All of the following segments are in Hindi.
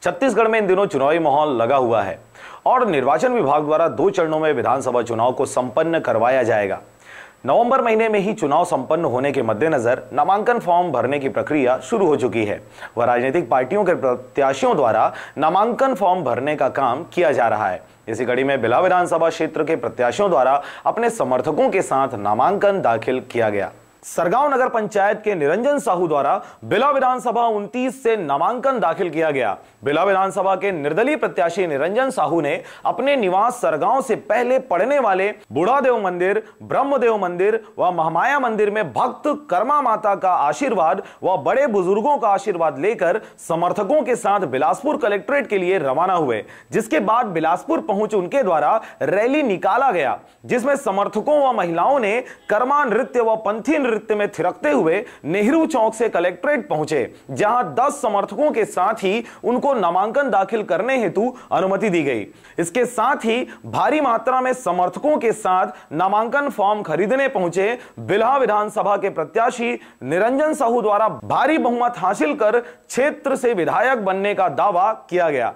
छत्तीसगढ़ में इन दिनों चुनावी माहौल लगा हुआ है और निर्वाचन विभाग द्वारा 2 चरणों में विधानसभा चुनाव को संपन्न करवाया जाएगा। नवंबर महीने में ही चुनाव संपन्न होने के मद्देनजर नामांकन फॉर्म भरने की प्रक्रिया शुरू हो चुकी है व राजनीतिक पार्टियों के प्रत्याशियों द्वारा नामांकन फॉर्म भरने का काम किया जा रहा है। इसी कड़ी में बिला विधानसभा क्षेत्र के प्रत्याशियों द्वारा अपने समर्थकों के साथ नामांकन दाखिल किया गया। सरगांव नगर पंचायत के निरंजन साहू द्वारा बिला विधानसभा 29 से नामांकन दाखिल किया गया। बिला विधानसभा के निर्दलीय प्रत्याशी निरंजन साहू ने अपने निवास सरगांव से पहले पड़ने वाले बूढ़ादेव मंदिर, ब्रह्मदेव मंदिर व महामाया मंदिर में भक्त कर्मा माता का आशीर्वाद व बड़े बुजुर्गों का आशीर्वाद लेकर समर्थकों के साथ बिलासपुर कलेक्ट्रेट के लिए रवाना हुए, जिसके बाद बिलासपुर पहुंच उनके द्वारा रैली निकाला गया, जिसमें समर्थकों व महिलाओं ने कर्मा नृत्य व पंथी नृत्य में थिरकते हुए नेहरू चौक से कलेक्ट्रेट पहुंचे, जहां 10 समर्थकों के साथ ही उनको नामांकन दाखिल करने हेतु अनुमति दी गई। इसके साथ ही भारी मात्रा में समर्थकों के साथ नामांकन फॉर्म खरीदने पहुंचे बिल्हा विधानसभा के प्रत्याशी निरंजन साहू द्वारा भारी बहुमत हासिल कर क्षेत्र से विधायक बनने का दावा किया गया।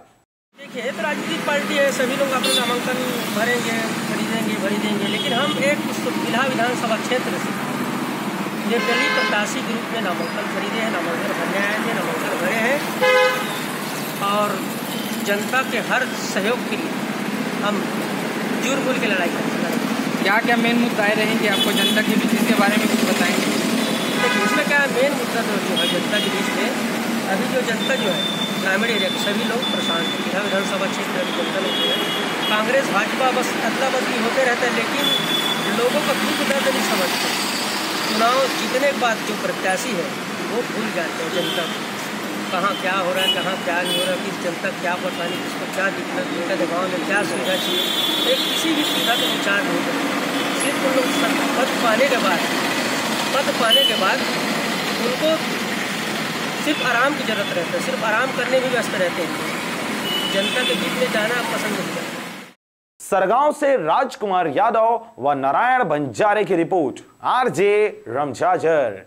देखिए, तो राजनीतिक पार्टी है, सभी लोग अपने नामांकन भरेंगे, खरीदेंगे, भरी देंगे, लेकिन हम एक बिल्हा विधानसभा क्षेत्र से निर्दलीय प्रत्याशी के रूप में नामांकन खरीदे हैं, नामांकन भरने आए थे, नामांकन भरे हैं और जनता के हर सहयोग के लिए हम जुड़ बोल के लड़ाई करेंगे। क्या क्या मेन मुद्दाएं रहेंगे आपको जनता के बीच, इसके बारे में कुछ बताएंगे? देखिए, इसमें क्या मेन मुद्दा जो है जनता के बीच में, अभी जो जनता जो है ग्रामीण एरिया के सभी लोग परेशान हैं। बिल्हा विधानसभा क्षेत्र में जनता लोग है, कांग्रेस भाजपा बस अदला बदली होते रहते हैं, लेकिन लोगों का दुख दर्द नहीं समझते। चुनाव जीतने के बाद जो प्रत्याशी है वो भूल जाते हैं जनता को, कहाँ क्या हो रहा है, कहाँ क्या नहीं हो रहा है, किस जनता क्या परेशानी, किसको क्या दिक्कत, उनका गाँव में क्या सुविधा चाहिए, एक किसी भी सुविधा का विचार नहीं करते। सिर्फ उन लोग पद पाने के बाद उनको सिर्फ आराम की जरूरत रहती है, सिर्फ आराम करने में व्यस्त रहते हैं, जनता के बीच में जाना पसंद नहीं करते। सरगांव से राजकुमार यादव व नारायण बंजारे की रिपोर्ट, आरजे रमजाजर।